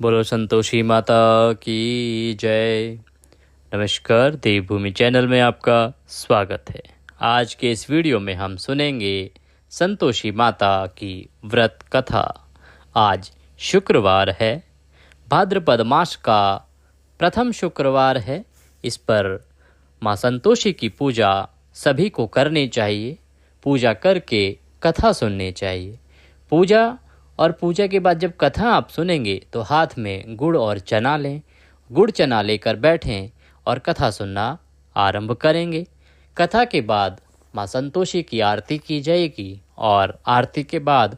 बोलो संतोषी माता की जय। नमस्कार, देवभूमि चैनल में आपका स्वागत है। आज के इस वीडियो में हम सुनेंगे संतोषी माता की व्रत कथा। आज शुक्रवार है, भाद्रपद मास का प्रथम शुक्रवार है। इस पर माँ संतोषी की पूजा सभी को करनी चाहिए। पूजा करके कथा सुननी चाहिए। पूजा के बाद जब कथा आप सुनेंगे तो हाथ में गुड़ और चना लें। गुड़ चना लेकर बैठें और कथा सुनना आरंभ करेंगे। कथा के बाद माँ संतोषी की आरती की जाएगी और आरती के बाद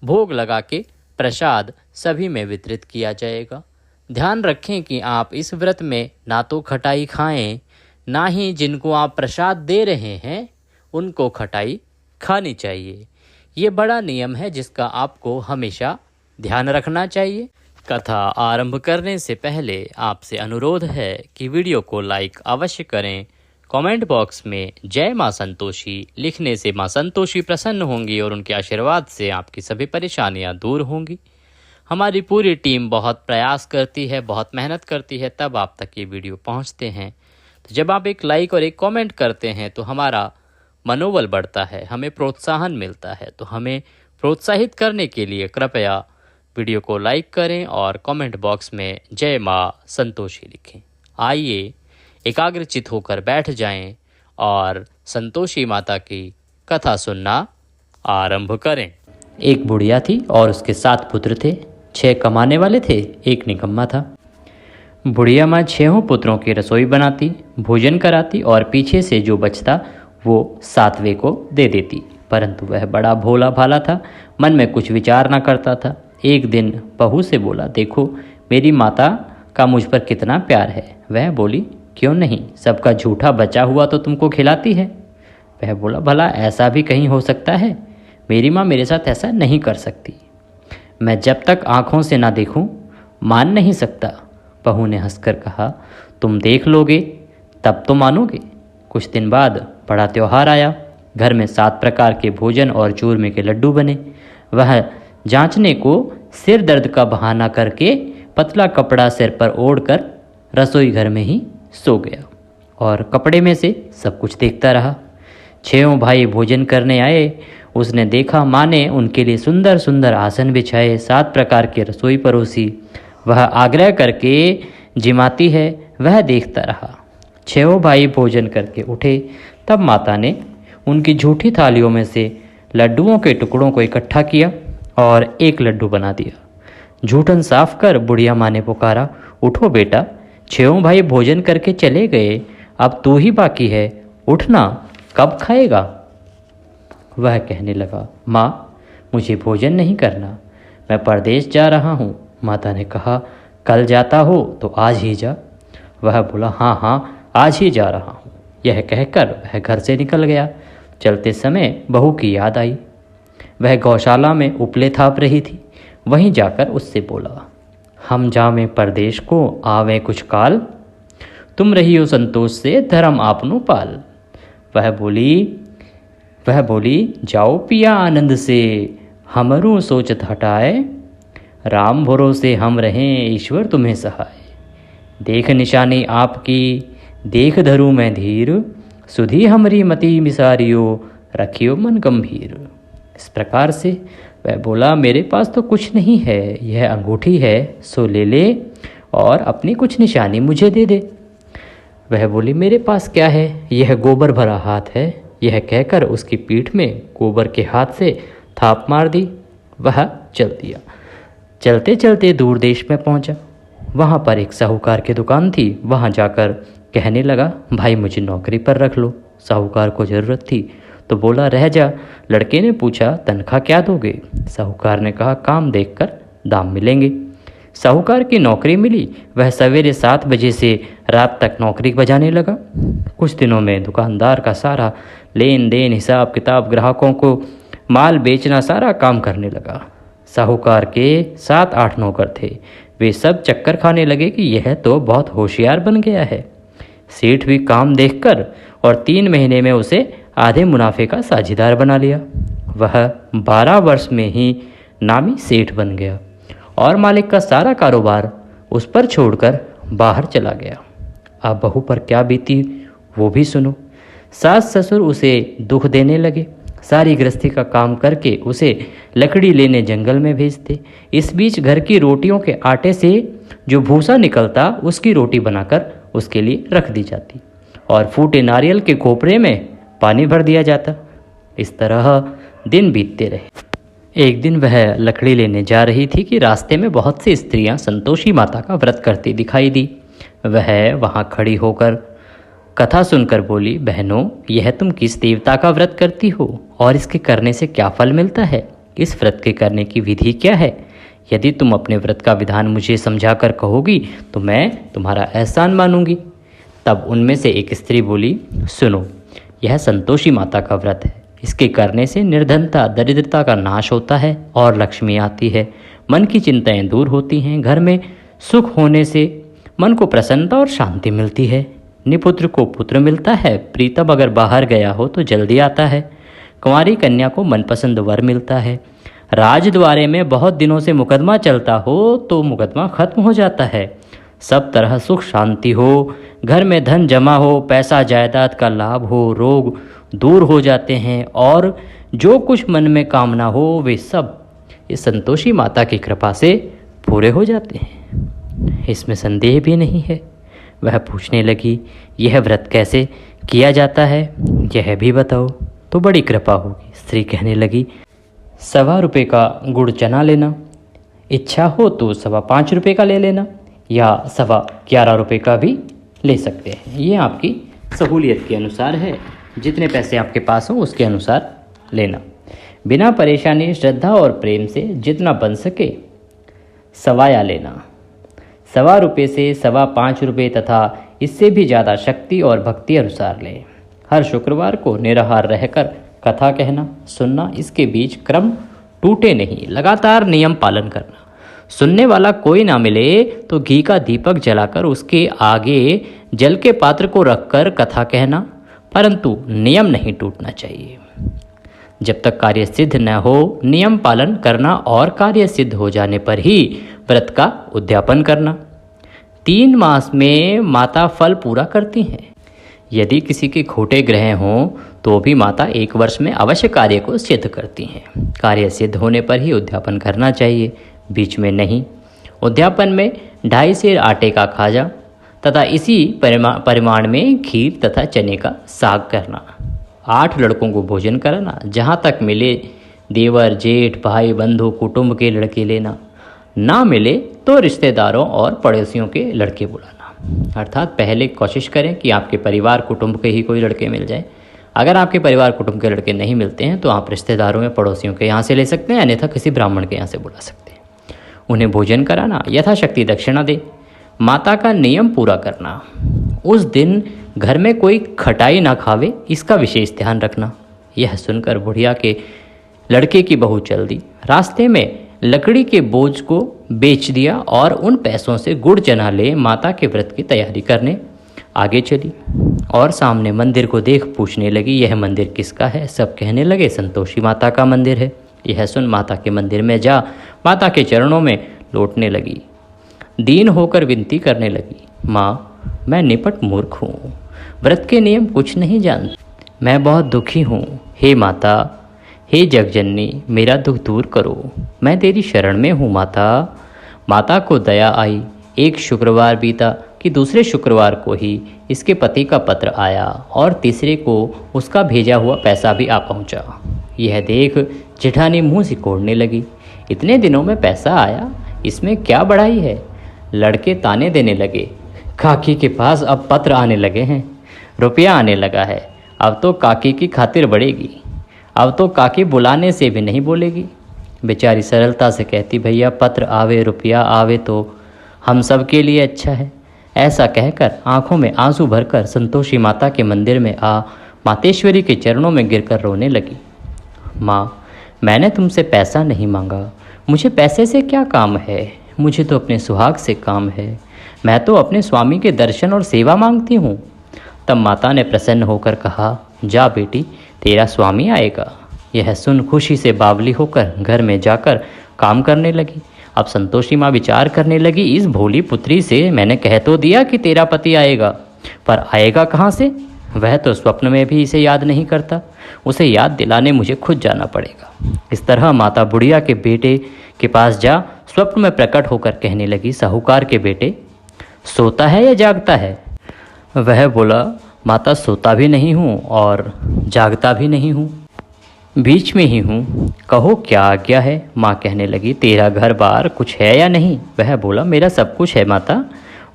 भोग लगा के प्रसाद सभी में वितरित किया जाएगा। ध्यान रखें कि आप इस व्रत में ना तो खटाई खाएं, ना ही जिनको आप प्रसाद दे रहे हैं उनको खटाई खानी चाहिए। ये बड़ा नियम है जिसका आपको हमेशा ध्यान रखना चाहिए। कथा आरंभ करने से पहले आपसे अनुरोध है कि वीडियो को लाइक अवश्य करें। कमेंट बॉक्स में जय माँ संतोषी लिखने से माँ संतोषी प्रसन्न होंगी और उनके आशीर्वाद से आपकी सभी परेशानियाँ दूर होंगी। हमारी पूरी टीम बहुत प्रयास करती है, बहुत मेहनत करती है, तब आप तक ये वीडियो पहुँचते हैं। तो जब आप एक लाइक और एक कमेंट करते हैं तो हमारा मनोबल बढ़ता है, हमें प्रोत्साहन मिलता है। तो हमें प्रोत्साहित करने के लिए कृपया वीडियो को लाइक करें और कमेंट बॉक्स में जय माँ संतोषी लिखें। आइए एकाग्रचित होकर बैठ जाएं और संतोषी माता की कथा सुनना आरंभ करें। एक बुढ़िया थी और उसके 7 पुत्र थे। 6 कमाने वाले थे, एक निकम्मा था। बुढ़िया माँ 6 पुत्रों की रसोई बनाती, भोजन कराती और पीछे से जो बचता वो 7वें को दे देती। परंतु वह बड़ा भोला भाला था, मन में कुछ विचार न करता था। एक दिन बहू से बोला, देखो मेरी माता का मुझ पर कितना प्यार है। वह बोली, क्यों नहीं, सबका झूठा बचा हुआ तो तुमको खिलाती है। वह बोला, भला ऐसा भी कहीं हो सकता है? मेरी माँ मेरे साथ ऐसा नहीं कर सकती। मैं जब तक आँखों से ना देखूं मान नहीं सकता। बहू ने हंसकर कहा, तुम देख लोगे तब तो मानोगे। कुछ दिन बाद बड़ा त्योहार आया। घर में 7 प्रकार के भोजन और चूरमे के लड्डू बने। वह जांचने को सिर दर्द का बहाना करके पतला कपड़ा सिर पर ओढ़कर रसोई घर में ही सो गया और कपड़े में से सब कुछ देखता रहा। 6 भाई भोजन करने आए। उसने देखा माँ ने उनके लिए सुंदर सुंदर आसन बिछाए, 7 प्रकार की रसोई परोसी। वह आग्रह करके जिमाती है, वह देखता रहा। 6 भाई भोजन करके उठे, तब माता ने उनकी झूठी थालियों में से लड्डुओं के टुकड़ों को इकट्ठा किया और एक लड्डू बना दिया। झूठन साफ कर बुढ़िया माँ ने पुकारा, उठो बेटा, 6 भाई भोजन करके चले गए, अब तू ही बाकी है, उठना, कब खाएगा? वह कहने लगा, माँ मुझे भोजन नहीं करना, मैं परदेश जा रहा हूँ। माता ने कहा, कल जाता हो तो आज ही जा। वह बोला, हाँ हाँ आज ही जा रहा हूँ। यह कहकर वह घर से निकल गया। चलते समय बहू की याद आई। वह गौशाला में उपले थाप रही थी। वहीं जाकर उससे बोला, हम जावें परदेश को आवें कुछ काल, तुम रहियो संतोष से धर्म आपनो पाल। वह बोली जाओ पिया आनंद से, हमरो सोचत हटाए, राम भरोसे हम रहें ईश्वर तुम्हें सहाय। देख निशानी आपकी देख धरू मैं धीर, सुधी हमरी मति मिसारियो, रखियो मन गंभीर। इस प्रकार से वह बोला, मेरे पास तो कुछ नहीं है, यह अंगूठी है, सो ले ले और अपनी कुछ निशानी मुझे दे दे। वह बोली, मेरे पास क्या है, यह गोबर भरा हाथ है। यह कहकर उसकी पीठ में गोबर के हाथ से थाप मार दी। वह चल दिया। चलते चलते दूर देश में पहुंचा। वहाँ पर एक साहूकार की दुकान थी। वहाँ जाकर कहने लगा, भाई मुझे नौकरी पर रख लो। साहूकार को ज़रूरत थी तो बोला, रह जा। लड़के ने पूछा, तनख्वाह क्या दोगे? साहूकार ने कहा, काम देखकर दाम मिलेंगे। साहूकार की नौकरी मिली। वह सवेरे 7 बजे से रात तक नौकरी बजाने लगा। कुछ दिनों में दुकानदार का सारा लेन देन, हिसाब किताब, ग्राहकों को माल बेचना, सारा काम करने लगा। साहूकार के 7-8 नौकर थे। वे सब चक्कर खाने लगे कि यह तो बहुत होशियार बन गया है। सेठ भी काम देखकर और 3 महीने में उसे आधे मुनाफे का साझेदार बना लिया। वह 12 वर्ष में ही नामी सेठ बन गया और मालिक का सारा कारोबार उस पर छोड़कर बाहर चला गया। अब बहू पर क्या बीती वो भी सुनो। सास ससुर उसे दुख देने लगे, सारी गृहस्थी का काम करके उसे लकड़ी लेने जंगल में भेजते। इस बीच घर की रोटियों के आटे से जो भूसा निकलता उसकी रोटी बनाकर उसके लिए रख दी जाती और फूटे नारियल के खोपरे में पानी भर दिया जाता। इस तरह दिन बीतते रहे। एक दिन वह लकड़ी लेने जा रही थी कि रास्ते में बहुत सी स्त्रियां संतोषी माता का व्रत करती दिखाई दी। वह वहां खड़ी होकर कथा सुनकर बोली, बहनों, यह तुम किस देवता का व्रत करती हो और इसके करने से क्या फल मिलता है? इस व्रत के करने की विधि क्या है? यदि तुम अपने व्रत का विधान मुझे समझाकर कहोगी तो मैं तुम्हारा एहसान मानूंगी। तब उनमें से एक स्त्री बोली, सुनो, यह संतोषी माता का व्रत है। इसके करने से निर्धनता दरिद्रता का नाश होता है और लक्ष्मी आती है। मन की चिंताएं दूर होती हैं। घर में सुख होने से मन को प्रसन्नता और शांति मिलती है। निपुत्र को पुत्र मिलता है। प्रीतम अगर बाहर गया हो तो जल्दी आता है। कुंवारी कन्या को मनपसंद वर मिलता है। राजद्वारे में बहुत दिनों से मुकदमा चलता हो तो मुकदमा खत्म हो जाता है। सब तरह सुख शांति हो, घर में धन जमा हो, पैसा जायदाद का लाभ हो, रोग दूर हो जाते हैं और जो कुछ मन में कामना हो वे सब इस संतोषी माता की कृपा से पूरे हो जाते हैं। इसमें संदेह भी नहीं है। वह पूछने लगी, यह व्रत कैसे किया जाता है, यह भी बताओ तो बड़ी कृपा होगी। स्त्री कहने लगी, 1.25 रुपये का गुड़ चना लेना, इच्छा हो तो 5.25 रुपये का ले लेना या 11.25 रुपये का भी ले सकते हैं। ये आपकी सहूलियत के अनुसार है। जितने पैसे आपके पास हो उसके अनुसार लेना। बिना परेशानी, श्रद्धा और प्रेम से जितना बन सके सवाया लेना। 1.25 रुपये से 5.25 रुपये तथा इससे भी ज़्यादा शक्ति और भक्ति अनुसार लें। हर शुक्रवार को निराहार रहकर कथा कहना, सुनना। इसके बीच क्रम टूटे नहीं, लगातार नियम पालन करना। सुनने वाला कोई ना मिले तो घी का दीपक जलाकर उसके आगे जल के पात्र को रखकर कथा कहना, परंतु नियम नहीं टूटना चाहिए। जब तक कार्य सिद्ध न हो नियम पालन करना और कार्य सिद्ध हो जाने पर ही व्रत का उद्यापन करना। 3 मास में माता फल पूरा करती हैं। यदि किसी के खोटे ग्रह हों तो भी माता 1 वर्ष में अवश्य कार्य को सिद्ध करती हैं। कार्य सिद्ध होने पर ही उद्यापन करना चाहिए, बीच में नहीं। उद्यापन में 2.5 सेर आटे का खाजा तथा इसी परिमाण में खीर तथा चने का साग करना। 8 लड़कों को भोजन कराना। जहाँ तक मिले देवर, जेठ, भाई, बंधु, कुटुंब के लड़के लेना। ना मिले तो रिश्तेदारों और पड़ोसियों के लड़के बुलाना। अर्थात पहले कोशिश करें कि आपके परिवार कुटुंब के ही कोई लड़के मिल जाए। अगर आपके परिवार कुटुंब के लड़के नहीं मिलते हैं तो आप रिश्तेदारों या पड़ोसियों के यहाँ से ले सकते हैं, अन्यथा किसी ब्राह्मण के यहाँ से बुला सकते हैं। उन्हें भोजन कराना, यथाशक्ति दक्षिणा दे। माता का नियम पूरा करना। उस दिन घर में कोई खटाई ना खावे, इसका विशेष ध्यान रखना। यह सुनकर बुढ़िया के लड़के की बहू चल दी। रास्ते में लकड़ी के बोझ को बेच दिया और उन पैसों से गुड़ चना ले माता के व्रत की तैयारी करने आगे चली और सामने मंदिर को देख पूछने लगी, यह मंदिर किसका है? सब कहने लगे, संतोषी माता का मंदिर है। यह सुन माता के मंदिर में जा माता के चरणों में लौटने लगी। दीन होकर विनती करने लगी, माँ, मैं निपट मूर्ख हूँ, व्रत के नियम कुछ नहीं जानती, मैं बहुत दुखी हूँ। हे माता, हे जगजननी, मेरा दुख दूर करो, मैं तेरी शरण में हूँ माता। माता को दया आई। एक शुक्रवार बीता कि दूसरे शुक्रवार को ही इसके पति का पत्र आया और तीसरे को उसका भेजा हुआ पैसा भी आ पहुँचा। यह देख जेठानी मुँह सिकोड़ने लगी, इतने दिनों में पैसा आया, इसमें क्या बढ़ाई है? लड़के ताने देने लगे, काकी के पास अब पत्र आने लगे हैं, रुपया आने लगा है, अब तो काकी की खातिर बढ़ेगी, अब तो काकी बुलाने से भी नहीं बोलेगी। बेचारी सरलता से कहती, भैया पत्र आवे रुपया आवे तो हम सब के लिए अच्छा है। ऐसा कहकर आंखों में आंसू भरकर संतोषी माता के मंदिर में आ मातेश्वरी के चरणों में गिरकर रोने लगी। माँ, मैंने तुमसे पैसा नहीं मांगा, मुझे पैसे से क्या काम है, मुझे तो अपने सुहाग से काम है, मैं तो अपने स्वामी के दर्शन और सेवा मांगती हूँ। तब माता ने प्रसन्न होकर कहा, जा बेटी, तेरा स्वामी आएगा। यह सुन खुशी से बावली होकर घर में जाकर काम करने लगी। अब संतोषी माँ विचार करने लगी, इस भोली पुत्री से मैंने कह तो दिया कि तेरा पति आएगा, पर आएगा कहाँ से? वह तो स्वप्न में भी इसे याद नहीं करता। उसे याद दिलाने मुझे खुद जाना पड़ेगा। इस तरह माता बुढ़िया के बेटे के पास जा स्वप्न में प्रकट होकर कहने लगी, साहूकार के बेटे, सोता है या जागता है? वह बोला, माता सोता भी नहीं हूँ और जागता भी नहीं हूँ, बीच में ही हूँ, कहो क्या आज्ञा है? माँ कहने लगी, तेरा घर बार कुछ है या नहीं? वह बोला, मेरा सब कुछ है माता,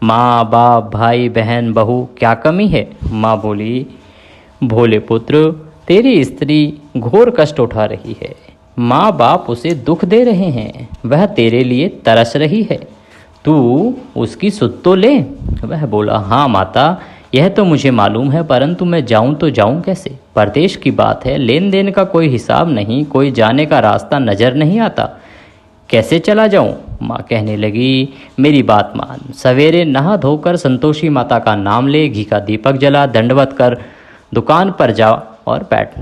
माँ बाप भाई बहन बहू, क्या कमी है? माँ बोली, भोले पुत्र, तेरी स्त्री घोर कष्ट उठा रही है, माँ बाप उसे दुख दे रहे हैं, वह तेरे लिए तरस रही है, तू उसकी सुध तो ले। वह बोला, हाँ माता, यह तो मुझे मालूम है, परंतु मैं जाऊं तो जाऊं कैसे? परदेश की बात है, लेन देन का कोई हिसाब नहीं, कोई जाने का रास्ता नजर नहीं आता, कैसे चला जाऊं? माँ कहने लगी, मेरी बात मान, सवेरे नहा धोकर संतोषी माता का नाम ले, घी का दीपक जला, दंडवत कर दुकान पर जा और बैठ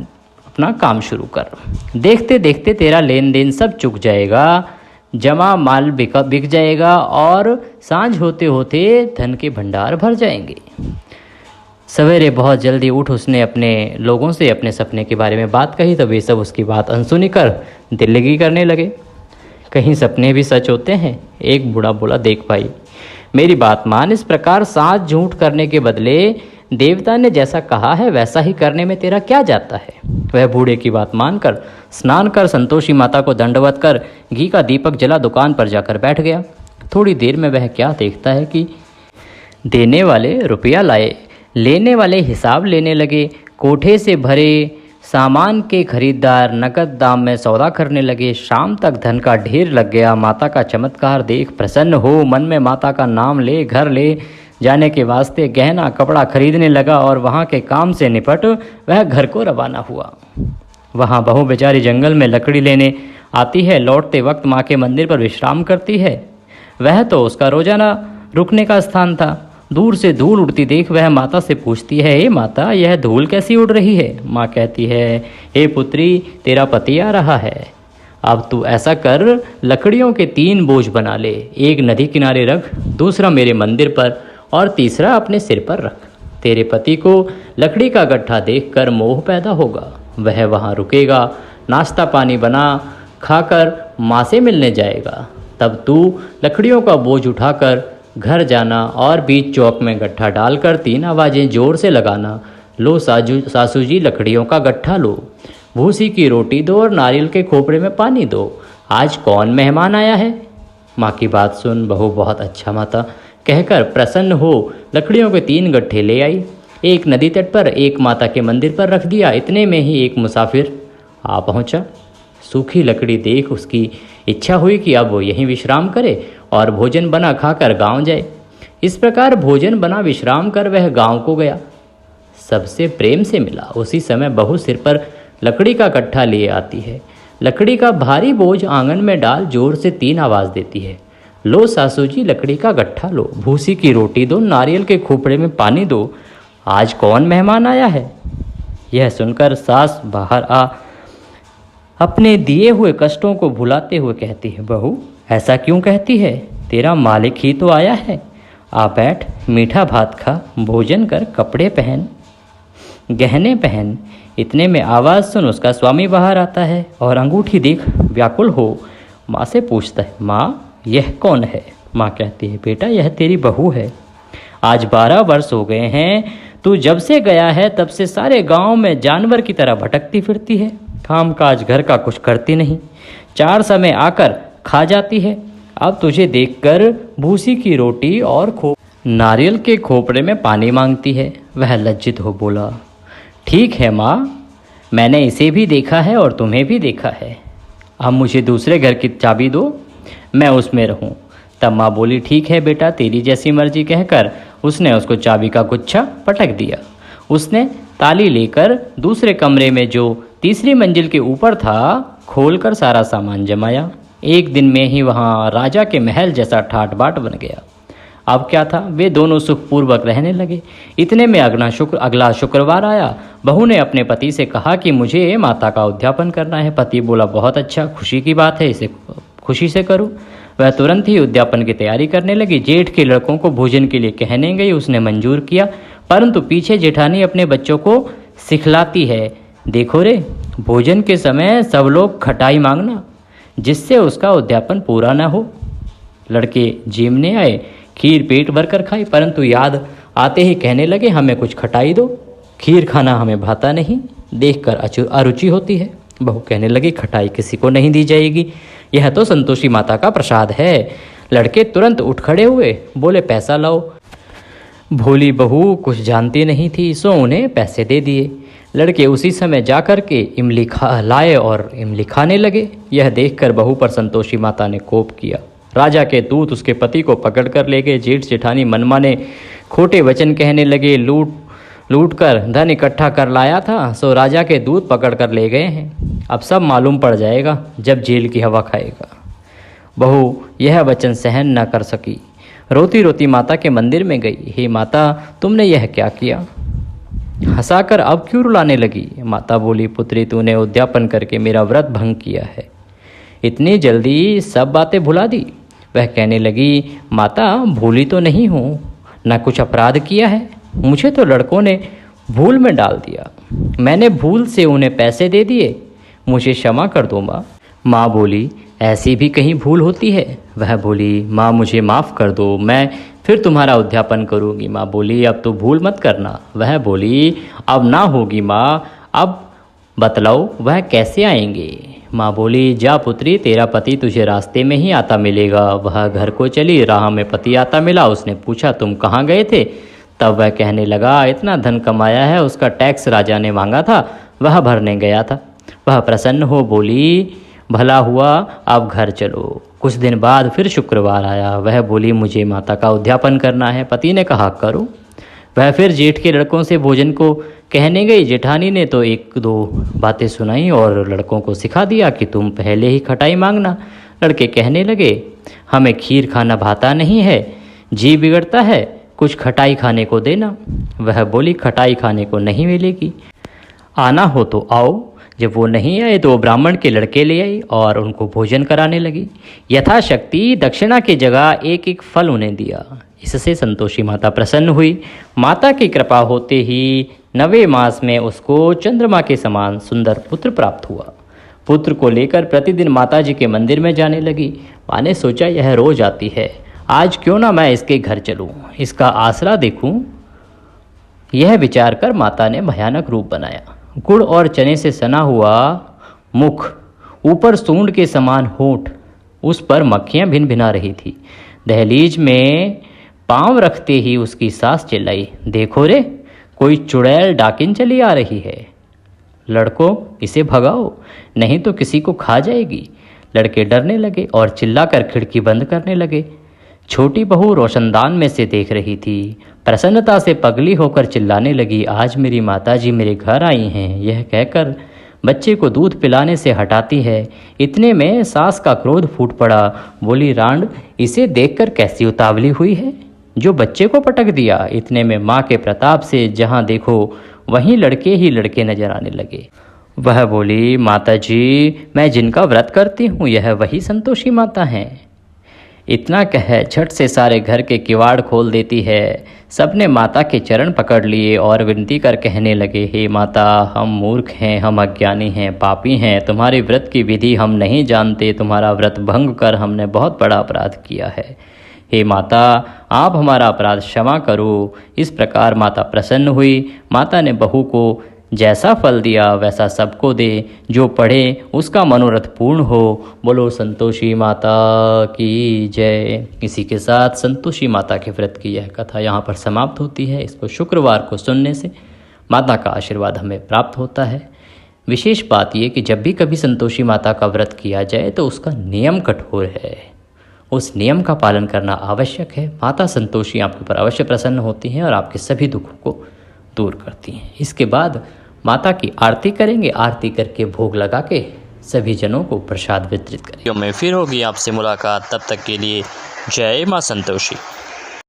अपना काम शुरू कर। देखते देखते तेरा लेन देन सब चुक जाएगा, जमा माल बिक जाएगा और सांझ होते होते धन के भंडार भर जाएंगे। सवेरे बहुत जल्दी उठ उसने अपने लोगों से अपने सपने के बारे में बात कही, तो वे सब उसकी बात अनसुनी कर दिल लगी करने लगे। कहीं सपने भी सच होते हैं? एक बूढ़ा बोला, देख भाई, मेरी बात मान, इस प्रकार साथ झूठ करने के बदले देवता ने जैसा कहा है वैसा ही करने में तेरा क्या जाता है? वह बूढ़े की बात मानकर स्नान कर संतोषी माता को दंडवत कर घी का दीपक जला दुकान पर जाकर बैठ गया। थोड़ी देर में वह क्या देखता है कि देने वाले रुपया लाए, लेने वाले हिसाब लेने लगे, कोठे से भरे सामान के खरीदार नकद दाम में सौदा करने लगे। शाम तक धन का ढेर लग गया। माता का चमत्कार देख प्रसन्न हो मन में माता का नाम ले घर ले जाने के वास्ते गहना कपड़ा खरीदने लगा और वहाँ के काम से निपट वह घर को रवाना हुआ। वहाँ बहू बेचारी जंगल में लकड़ी लेने आती है, लौटते वक्त माँ के मंदिर पर विश्राम करती है। वह तो उसका रोजाना रुकने का स्थान था। दूर से धूल उड़ती देख वह माता से पूछती है, हे माता, यह धूल कैसी उड़ रही है? माँ कहती है, हे पुत्री, तेरा पति आ रहा है, अब तू ऐसा कर, लकड़ियों के 3 बोझ बना ले, एक नदी किनारे रख, दूसरा मेरे मंदिर पर और तीसरा अपने सिर पर रख। तेरे पति को लकड़ी का गट्ठा देखकर मोह पैदा होगा, वह वहाँ रुकेगा, नाश्ता पानी बना खाकर माँ से मिलने जाएगा। तब तू लकड़ियों का बोझ उठाकर घर जाना और बीच चौक में गट्ठा डालकर 3 आवाज़ें जोर से लगाना, लो सासू जी लकड़ियों का गट्ठा लो, भूसी की रोटी दो और नारियल के खोपड़े में पानी दो, आज कौन मेहमान आया है? माँ की बात सुन बहू बहुत अच्छा माता कहकर प्रसन्न हो लकड़ियों के 3 गट्ठे ले आई, एक नदी तट पर एक माता के मंदिर पर रख दिया। इतने में ही एक मुसाफिर आ पहुँचा। सूखी लकड़ी देख उसकी इच्छा हुई कि अब वो यहीं विश्राम करे और भोजन बना खाकर गांव जाए। इस प्रकार भोजन बना विश्राम कर वह गांव को गया, सबसे प्रेम से मिला। उसी समय बहू सिर पर लकड़ी का गट्ठा लिए आती है, लकड़ी का भारी बोझ आंगन में डाल जोर से 3 आवाज़ देती है, लो सासू जी लकड़ी का गट्ठा लो, भूसी की रोटी दो, नारियल के खोपड़े में पानी दो, आज कौन मेहमान आया है? यह सुनकर सास बाहर आ अपने दिए हुए कष्टों को भुलाते हुए कहती है, बहू ऐसा क्यों कहती है? तेरा मालिक ही तो आया है, आ बैठ, मीठा भात खा, भोजन कर, कपड़े पहन, गहने पहन। इतने में आवाज़ सुन उसका स्वामी बाहर आता है और अंगूठी देख व्याकुल हो माँ से पूछता है, माँ यह कौन है? माँ कहती है, बेटा यह तेरी बहू है, आज 12 वर्ष हो गए हैं, तू जब से गया है तब से सारे गांव में जानवर की तरह भटकती फिरती है, काम काज घर का कुछ करती नहीं, 4 समय आकर खा जाती है। अब तुझे देखकर भूसी की रोटी और नारियल के खोपड़े में पानी मांगती है। वह लज्जित हो बोला, ठीक है माँ, मैंने इसे भी देखा है और तुम्हें भी देखा है, अब मुझे दूसरे घर की चाबी दो, मैं उसमें रहूं। तब माँ बोली, ठीक है बेटा, तेरी जैसी मर्जी कहकर उसने उसको चाबी का गुच्छा पटक दिया। उसने ताली लेकर दूसरे कमरे में जो तीसरी मंजिल के ऊपर था खोलकर सारा सामान जमाया। एक दिन में ही वहाँ राजा के महल जैसा ठाट बाट बन गया। अब क्या था, वे दोनों सुखपूर्वक रहने लगे। इतने में अगला शुक्रवार आया। बहू ने अपने पति से कहा कि मुझे माता का उद्यापन करना है। पति बोला, बहुत अच्छा, खुशी की बात है, इसे खुशी से करो। वह तुरंत ही उद्यापन की तैयारी करने लगी। जेठ के लड़कों को भोजन के लिए कहने गई, उसने मंजूर किया, परंतु पीछे जेठानी अपने बच्चों को सिखलाती है, देखो रे, भोजन के समय सब लोग खटाई मांगना, जिससे उसका उद्यापन पूरा न हो। लड़के जीमने आए, खीर पेट भरकर खाई, परंतु याद आते ही कहने लगे, हमें कुछ खटाई दो, खीर खाना हमें भाता नहीं, देखकर अरुचि होती है। बहू कहने लगी, खटाई किसी को नहीं दी जाएगी, यह तो संतोषी माता का प्रसाद है। लड़के तुरंत उठ खड़े हुए, बोले, पैसा लाओ। भोली बहू कुछ जानती नहीं थी, सो उन्हें पैसे दे दिए। लड़के उसी समय जाकर के इमली लाए और इमली खाने लगे। यह देखकर बहू पर संतोषी माता ने कोप किया। राजा के दूत उसके पति को पकड़ कर ले गए। जेठ जेठानी मनमाने खोटे वचन कहने लगे, लूट कर धन इकट्ठा कर लाया था, सो राजा के दूत पकड़ कर ले गए हैं। अब सब मालूम पड़ जाएगा जब जेल की हवा खाएगा। बहू यह वचन सहन न कर सकी, रोती रोती माता के मंदिर में गई। हे माता, तुमने यह क्या किया? हंसाकर अब क्यों रुलाने लगी? माता बोली, पुत्री, तूने उद्यापन करके मेरा व्रत भंग किया है, इतनी जल्दी सब बातें भुला दी। वह कहने लगी, माता, भूली तो नहीं हूँ, न कुछ अपराध किया है, मुझे तो लड़कों ने भूल में डाल दिया, मैंने भूल से उन्हें पैसे दे दिए, मुझे क्षमा कर दो माँ। माँ बोली, ऐसी भी कहीं भूल होती है? वह बोली, माँ मुझे माफ़ कर दो, मैं फिर तुम्हारा उद्यापन करूँगी। माँ बोली, अब तो भूल मत करना। वह बोली, अब ना होगी माँ, अब बतलाओ वह कैसे आएंगे? माँ बोली, जा पुत्री, तेरा पति तुझे रास्ते में ही आता मिलेगा। वह घर को चली, राह में पति आता मिला। उसने पूछा, तुम कहाँ गए थे? तब वह कहने लगा, इतना धन कमाया है, उसका टैक्स राजा ने मांगा था, वह भरने गया था। वह प्रसन्न हो बोली, भला हुआ, अब घर चलो। कुछ दिन बाद फिर शुक्रवार आया। वह बोली, मुझे माता का उद्यापन करना है। पति ने कहा, करो। वह फिर जेठ के लड़कों से भोजन को कहने गई। जेठानी ने तो एक दो बातें सुनाई और लड़कों को सिखा दिया कि तुम पहले ही खटाई मांगना। लड़के कहने लगे, हमें खीर खाना भाता नहीं है, जी बिगड़ता है, कुछ खटाई खाने को देना। वह बोली, खटाई खाने को नहीं मिलेगी, आना हो तो आओ। जब वो नहीं आए तो वो ब्राह्मण के लड़के ले आई और उनको भोजन कराने लगी। यथाशक्ति दक्षिणा की जगह एक एक फल उन्हें दिया। इससे संतोषी माता प्रसन्न हुई। माता की कृपा होते ही 9वें मास में उसको चंद्रमा के समान सुंदर पुत्र प्राप्त हुआ। पुत्र को लेकर प्रतिदिन माता जी के मंदिर में जाने लगी। माँ ने सोचा, यह रोज आती है, आज क्यों ना मैं इसके घर चलूँ, इसका आसरा देखूँ। यह विचार कर माता ने भयानक रूप बनाया। गुड़ और चने से सना हुआ मुख, ऊपर सूंड के समान होंठ, उस पर मक्खियां भिन भिना रही थी। दहलीज में पांव रखते ही उसकी सास चिल्लाई, देखो रे, कोई चुड़ैल डाकिन चली आ रही है, लड़कों इसे भगाओ, नहीं तो किसी को खा जाएगी। लड़के डरने लगे और चिल्लाकर खिड़की बंद करने लगे। छोटी बहू रोशनदान में से देख रही थी। प्रसन्नता से पगली होकर चिल्लाने लगी, आज मेरी माताजी मेरे घर आई हैं। यह कहकर बच्चे को दूध पिलाने से हटाती है। इतने में सास का क्रोध फूट पड़ा। बोली, रांड, इसे देखकर कैसी उतावली हुई है, जो बच्चे को पटक दिया। इतने में माँ के प्रताप से जहाँ देखो वहीं लड़के ही लड़के नजर आने लगे। वह बोली, माताजी, मैं जिनका व्रत करती हूँ यह वही संतोषी माता हैं। इतना कह झट से सारे घर के किवाड़ खोल देती है। सबने माता के चरण पकड़ लिए और विनती कर कहने लगे, हे माता, हम मूर्ख हैं, हम अज्ञानी हैं, पापी हैं, तुम्हारे व्रत की विधि हम नहीं जानते, तुम्हारा व्रत भंग कर हमने बहुत बड़ा अपराध किया है। हे माता, आप हमारा अपराध क्षमा करो। इस प्रकार माता प्रसन्न हुई। माता ने बहू को जैसा फल दिया वैसा सबको दे, जो पढ़े उसका मनोरथ पूर्ण हो। बोलो संतोषी माता की जय। इसी के साथ संतोषी माता के व्रत की यह कथा यहाँ पर समाप्त होती है। इसको शुक्रवार को सुनने से माता का आशीर्वाद हमें प्राप्त होता है। विशेष बात यह कि जब भी कभी संतोषी माता का व्रत किया जाए तो उसका नियम कठोर है, उस नियम का पालन करना आवश्यक है। माता संतोषी आपके ऊपर अवश्य प्रसन्न होती हैं और आपके सभी दुखों को दूर करती हैं। इसके बाद माता की आरती करेंगे। आरती करके भोग लगा के सभी जनों को प्रसाद वितरित करेंगे। में फिर होगी आपसे मुलाकात, तब तक के लिए जय माँ संतोषी।